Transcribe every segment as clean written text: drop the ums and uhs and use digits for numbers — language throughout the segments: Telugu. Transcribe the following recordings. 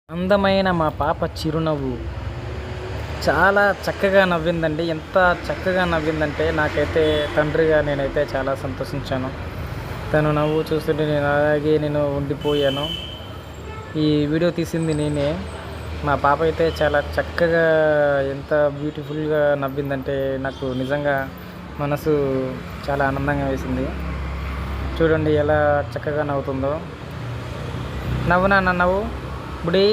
అందమైన మా పాప చిరునవ్వు చాలా చక్కగా నవ్విందండి. ఎంత చక్కగా నవ్విందంటే నాకైతే తండ్రిగా నేనైతే చాలా సంతోషించాను. తను నవ్వు చూస్తుంటే నేను ఉండిపోయాను. ఈ వీడియో తీసింది నేనే. మా పాప అయితే చాలా చక్కగా ఎంత బ్యూటిఫుల్‌గా నవ్విందంటే నాకు నిజంగా మనసు చాలా ఆనందంగా వేసింది. చూడండి ఎలా చక్కగా నవ్వుతుందో. నవ్వు నాన్న నవ్వు. బుడి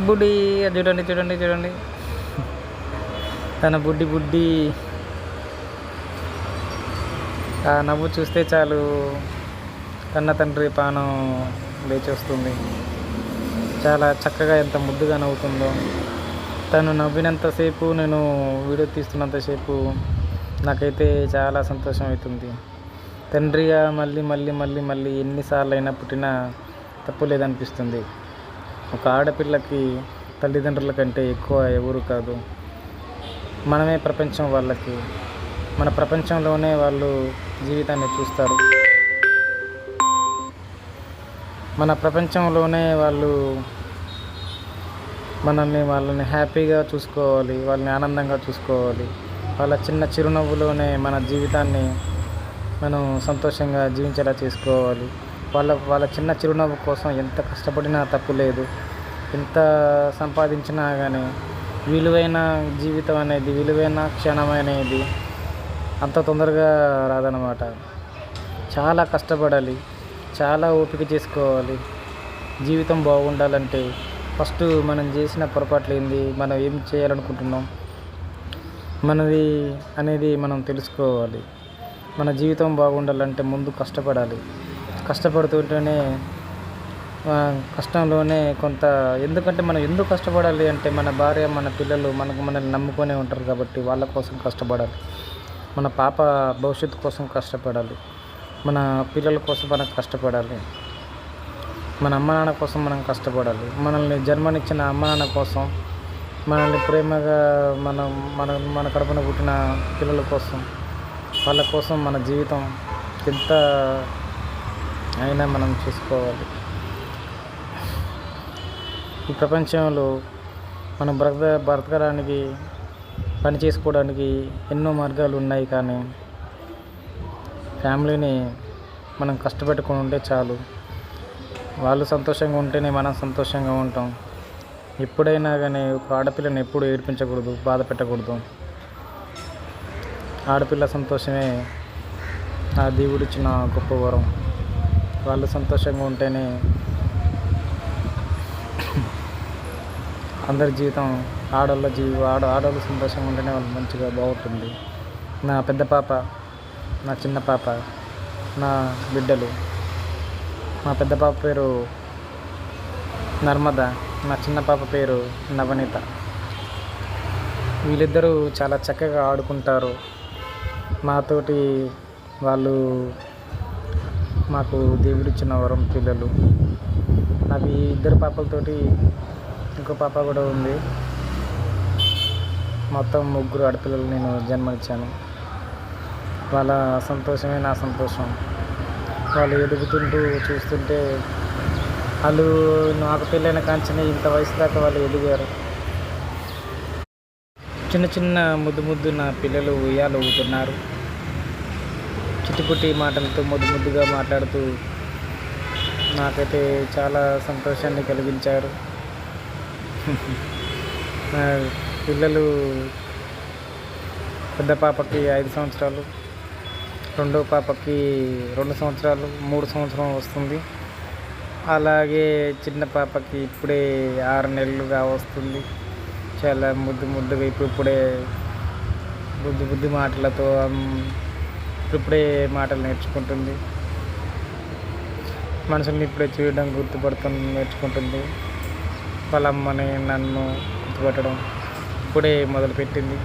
బుడ్డి చూడండి తన బుడ్డి ఆ నవ్వు చూస్తే చాలు కన్న తండ్రి పానం లేచొస్తుంది. చాలా చక్కగా ఎంత ముద్దుగా నవ్వుతుందో. తను నవ్వినంతసేపు నేను వీడియో తీస్తున్నంతసేపు నాకైతే చాలా సంతోషం అవుతుంది. తండ్రిగా మళ్ళీ ఎన్నిసార్లు అయినా పుట్టినా తప్పు లేదనిపిస్తుంది. ఒక ఆడపిల్లకి తల్లిదండ్రుల కంటే ఎక్కువ ఎవరు కాదు. మనమే ప్రపంచం వాళ్ళకి. మన ప్రపంచంలోనే వాళ్ళు జీవితాన్ని చూస్తారు. మన ప్రపంచంలోనే వాళ్ళని హ్యాపీగా చూసుకోవాలి, వాళ్ళని ఆనందంగా చూసుకోవాలి. వాళ్ళ చిన్న చిరునవ్వులోనే మన జీవితాన్ని మనం సంతోషంగా జీవించేలా చేసుకోవాలి. వాళ్ళ చిన్న చిరునవ్వు కోసం ఎంత కష్టపడినా తప్పు లేదు. ఎంత సంపాదించినా కానీ విలువైన జీవితం అనేది, విలువైన క్షణం అనేది అంత తొందరగా రాదనమాట. చాలా కష్టపడాలి, చాలా ఓపిక చేసుకోవాలి. జీవితం బాగుండాలంటే ఫస్ట్ మనం చేసిన పొరపాట్లు ఏంది, మనం ఏం చేయాలనుకుంటున్నాం మనది అనేది మనం తెలుసుకోవాలి. మన జీవితం బాగుండాలంటే ముందు కష్టపడాలి. కష్టపడుతుంటేనే కష్టంలోనే కొంత, ఎందుకంటే మనం ఎందుకు కష్టపడాలి అంటే మన భార్య, మన పిల్లలు మనల్ని నమ్ముకొనే ఉంటారు కాబట్టి వాళ్ళ కోసం కష్టపడాలి. మన పాప భవిష్యత్తు కోసం కష్టపడాలి. మన పిల్లల కోసం మనం కష్టపడాలి. మన అమ్మ నాన్న కోసం మనం కష్టపడాలి. మనల్ని జన్మనిచ్చిన అమ్మ నాన్న కోసం, మనల్ని ప్రేమగా మన కడుపున పుట్టిన పిల్లల కోసం, వాళ్ళ కోసం మన జీవితం ఎంత అయినా మనం చూసుకోవాలి. ఈ ప్రపంచంలో మనం బ్రతకడానికి, పని చేసుకోవడానికి ఎన్నో మార్గాలు ఉన్నాయి. కానీ ఫ్యామిలీని మనం కష్టపెట్టుకొని ఉంటే చాలు. వాళ్ళు సంతోషంగా ఉంటేనే మనం సంతోషంగా ఉంటాం. ఎప్పుడైనా కానీ ఒక ఆడపిల్లని ఎప్పుడు ఏడిపించకూడదు, బాధ పెట్టకూడదు. ఆడపిల్ల సంతోషమే ఆ దేవుడిచ్చిన గొప్ప వరం. వాళ్ళు సంతోషంగా ఉంటేనే అందరి జీవితం, ఆడవాళ్ళు సంతోషంగా ఉంటేనే వాళ్ళు మంచిగా బాగుంటుంది. నా పెద్ద పాప, నా చిన్న పాప, నా బిడ్డలు. మా పెద్ద పాప పేరు నర్మద, నా చిన్న పాప పేరు నవనీత. వీళ్ళిద్దరూ చాలా చక్కగా ఆడుకుంటారు. మాతోటి వాళ్ళు మాకు దేవుడిచ్చిన వరం పిల్లలు. నాకు ఈ ఇద్దరు పాపలతోటి ఇంకో పాప కూడా ఉంది. మొత్తం 3 ఆడపిల్లలు నేను జన్మనిచ్చాను. వాళ్ళ సంతోషమే నా సంతోషం. వాళ్ళు ఎదుగుతుంటూ చూస్తుంటే, వాళ్ళు నాకు పెళ్ళైన కాంచనే ఇంత వయసు దాకా వాళ్ళు ఎదిగారు. చిన్న ముద్దు నా పిల్లలు ఉయ్యాలు ఊగుతున్నారు. చిటిపుట్టి మాటలతో ముద్దుగా మాట్లాడుతూ నాకైతే చాలా సంతోషాన్ని కలిగించారు. నా పిల్లలు, పెద్ద పాపకి 5 సంవత్సరాలు, రెండో పాపకి 2 సంవత్సరాలు, 3 సంవత్సరం వస్తుంది. అలాగే చిన్న పాపకి ఇప్పుడే 6 నెలలుగా వస్తుంది. చాలా ముద్దుగా ఇప్పుడే బుద్ధి మాటలతో ఇప్పుడే మాటలు నేర్చుకుంటుంది. మనుషుల్ని ఇప్పుడే చూడడం, నేర్చుకుంటుంది. వాళ్ళ అమ్మని, నన్ను గుర్తుపట్టడం ఇప్పుడే మొదలుపెట్టింది.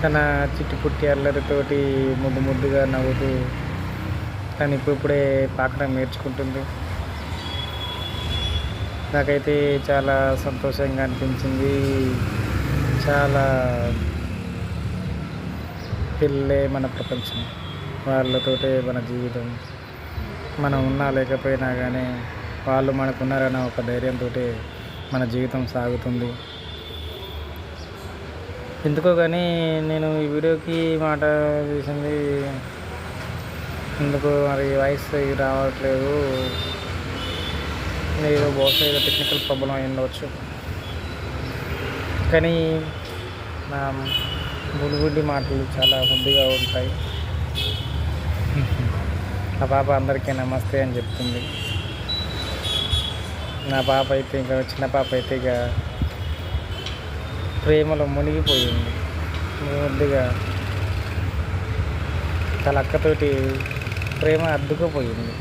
తన చిట్టుపుట్టి అల్లరితోటి ముద్దుగా నవ్వుతూ తను ఇప్పుడే పాకడం నేర్చుకుంటుంది. నాకైతే చాలా సంతోషంగా అనిపించింది. చాలా పిల్లలే మన ప్రపంచం. వాళ్ళతోటే మన జీవితం. మనం ఉన్నా లేకపోయినా కానీ వాళ్ళు మనకున్నారన్న ఒక ధైర్యంతో మన జీవితం సాగుతుంది. ఎందుకో కానీ నేను ఈ వీడియోకి మాట తీసింది ఎందుకు మరి వాయిస్ రావట్లేదు. ఏదో బహుశా ఏదో టెక్నికల్ ప్రాబ్లం అయి ఉండవచ్చు. కానీ నా బుడిబుడ్డి మాటలు చాలా ముద్దుగా ఉంటాయి. నా పాప అందరికీ నమస్తే అని చెప్తుంది. నా పాప అయితే ఇంకా చిన్న పాప అయితే ఇక ప్రేమలో మునిగిపోయింది. ముద్దుగా తన అక్కతోటి ప్రేమ అద్దుకుపోయింది.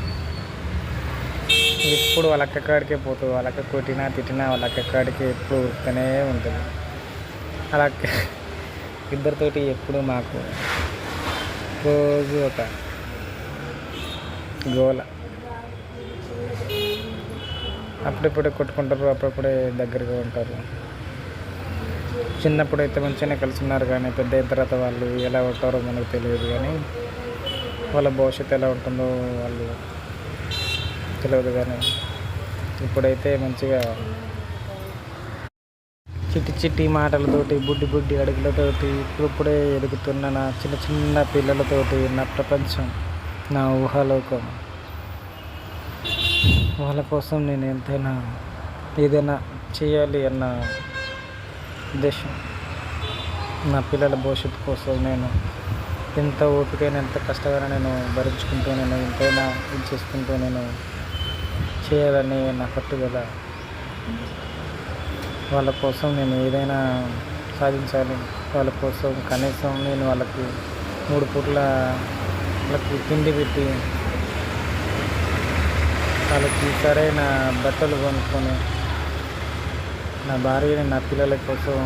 ఎప్పుడు వాళ్ళ అక్క కాడికే పోతుంది. వాళ్ళ అక్క కొట్టినా తిట్టినా వాళ్ళ అక్క కాడికే ఎప్పుడు ఉరుకుతూనే ఉంటుంది. అలా ఇద్దరితోటి ఎప్పుడు మాకు రోజు ఒక గోల. అప్పుడప్పుడే కొట్టుకుంటారు, అప్పుడప్పుడే దగ్గరగా ఉంటారు. చిన్నప్పుడు అయితే మంచిగానే కలిసి ఉన్నారు, కానీ పెద్ద అయిన తర్వాత వాళ్ళు ఎలా ఉంటారో మనకు తెలియదు. కానీ వాళ్ళ భవిష్యత్తు ఎలా ఉంటుందో వాళ్ళు తెలియదు. కానీ ఇప్పుడైతే మంచిగా చిట్టి చిట్టి మాటలతోటి బుడ్డి బుడ్డి అడుగులతోటి ఇప్పుడిప్పుడే ఎదుగుతున్న నా చిన్న చిన్న పిల్లలతోటి నా ప్రపంచం, నా ఊహాలోకం. వాళ్ళ కోసం నేను ఎంతైనా ఏదైనా చేయాలి అన్న ఉద్దేశం. నా పిల్లల భవిష్యత్తు కోసం నేను ఎంత ఓపికైనా ఎంత కష్టమైనా నేను భరించుకుంటూ నేను ఎంతైనా ఇది చేసుకుంటూ నేను చేయాలని నా పట్టుదల. వాళ్ళ కోసం నేను ఏదైనా సాధించాలి. వాళ్ళ కోసం కనీసం నేను వాళ్ళకి 3 పూట్ల వాళ్ళకి తిండి పెట్టి వాళ్ళకి సరైన బట్టలు కొనుక్కొని నా భార్యని నా పిల్లల కోసం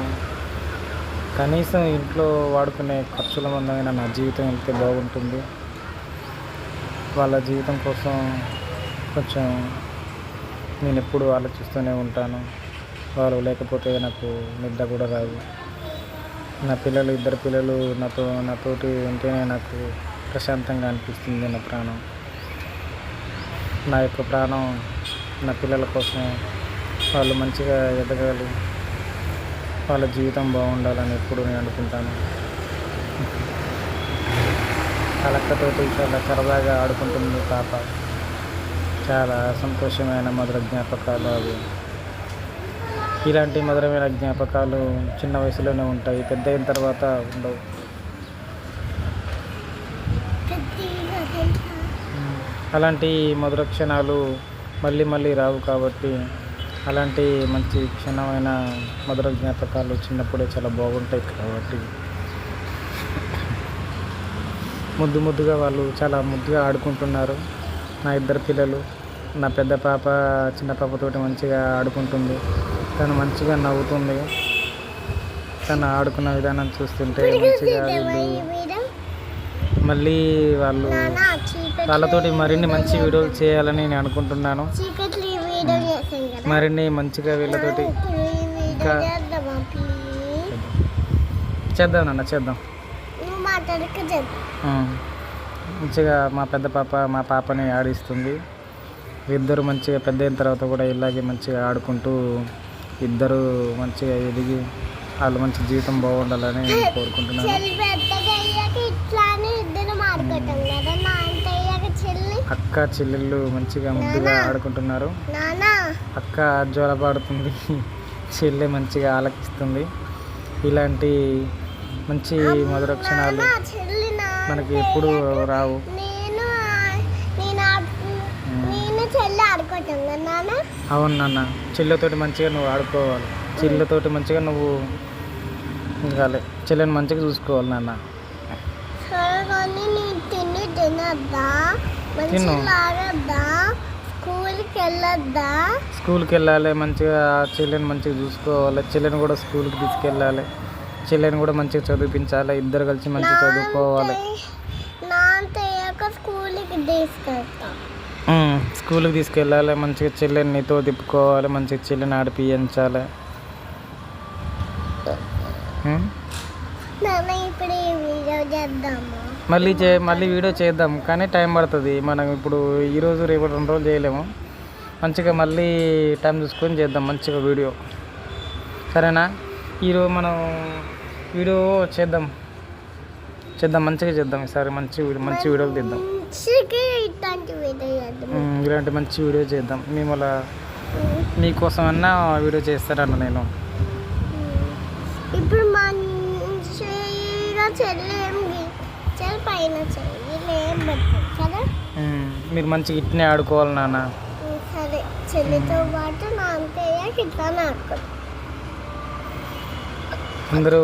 కనీసం ఇంట్లో వాడుకునే ఖర్చుల మందమైన నా జీవితం వెళ్తే బాగుంటుంది. వాళ్ళ జీవితం కోసం కొంచెం నేను ఎప్పుడు ఆలోచిస్తూనే ఉంటాను. వాళ్ళు లేకపోతే నాకు నిద్ర కూడా రాదు. నా పిల్లలు, 2 పిల్లలు నాతోటి ఉంటేనే నాకు ప్రశాంతంగా అనిపిస్తుంది. నా ప్రాణం, నా యొక్క ప్రాణం నా పిల్లల కోసం. వాళ్ళు మంచిగా ఎదగాలి, వాళ్ళ జీవితం బాగుండాలని ఎప్పుడు నేను అనుకుంటాను. కలక్కతోటి చాలా సరదాగా ఆడుకుంటుంది పాప. చాలా సంతోషమైన మధుర జ్ఞాపకాలు అవి. ఇలాంటి మధురమైన జ్ఞాపకాలు చిన్న వయసులోనే ఉంటాయి, పెద్ద అయిన తర్వాత ఉండవు. అలాంటి మధుర క్షణాలు మళ్ళీ మళ్ళీ రావు. కాబట్టి అలాంటి మంచి క్షణమైన మధుర జ్ఞాపకాలు చిన్నప్పుడే చాలా బాగుంటాయి. కాబట్టి ముద్దుగా వాళ్ళు చాలా ముద్దుగా ఆడుకుంటున్నారు. నా 2 పిల్లలు, నా పెద్ద పాప చిన్న పాపతోటి మంచిగా ఆడుకుంటుంది. తను మంచిగా నవ్వుతుంది. తను ఆడుకున్న విధానం చూస్తుంటే మంచిగా మళ్ళీ వాళ్ళతోటి మరిన్ని మంచి వీడియోలు చేయాలని నేను అనుకుంటున్నాను. మరిన్ని మంచిగా వీళ్ళతోటి ఇంకా చేద్దాం నాన్న, చేద్దాం. మంచిగా మా పెద్ద పాప మా పాపని ఆడిస్తుంది. ఇద్దరు మంచిగా పెద్ద అయిన తర్వాత కూడా ఇలాగే మంచిగా ఆడుకుంటూ ఇద్దరు మంచిగా ఎదిగి వాళ్ళు మంచి జీవితం బాగుండాలని నేను కోరుకుంటున్నాను. అక్క చెల్లెళ్ళు మంచిగా ముద్దుగా ఆడుకుంటున్నారు. అక్క జోలపాడుతుంది, చెల్లె మంచిగా ఆలకిస్తుంది. ఇలాంటి మంచి మధుర క్షణాలు మనకి ఎప్పుడు రావు. అవును నాన్న, చెల్లెతోటి మంచిగా నువ్వు ఆడుకోవాలి. చెల్లెతోటి మంచిగా నువ్వు కాలే చెల్లెని మంచిగా చూసుకోవాలి నాన్న. తిను, స్కూల్కి వెళ్ళాలి, మంచిగా చెల్లెని మంచిగా చూసుకోవాలి. చెల్లెని కూడా స్కూల్కి తీసుకెళ్ళాలి. చెల్లెని కూడా మంచిగా చదివించాలి. ఇద్దరు కలిసి మంచిగా చదువుకోవాలి. స్కూల్కి తీసుకెళ్ళాలి. మంచిగా చెల్లెని నీతో తిప్పుకోవాలి. మంచిగా చెల్లెని ఆడిపించాలి. మళ్ళీ వీడియో చేద్దాం, కానీ టైం పడుతుంది. మనం ఇప్పుడు ఈరోజు రేపు 2 రోజులు చేయలేము. మంచిగా మళ్ళీ టైం చూసుకొని చేద్దాం మంచిగా వీడియో, సరేనా? ఈరోజు మనం వీడియో చేద్దాం మంచిగా చేద్దాం ఈసారి. మంచి వీడియోలు తీద్దాం, ఇలాంటి మంచి వీడియో చేద్దాం. మేము అలా మీకోసం అన్నా వీడియో చేస్తానన్న నేను. ఇప్పుడు మంచిగా కదా, మీరు మంచిగా ఇట్నే ఆడుకోవాలి నాన్న. సరే, చెల్లితో పాటు నా అంతయ్య ఇట్లా ఆడుకోవాలి. అందరూ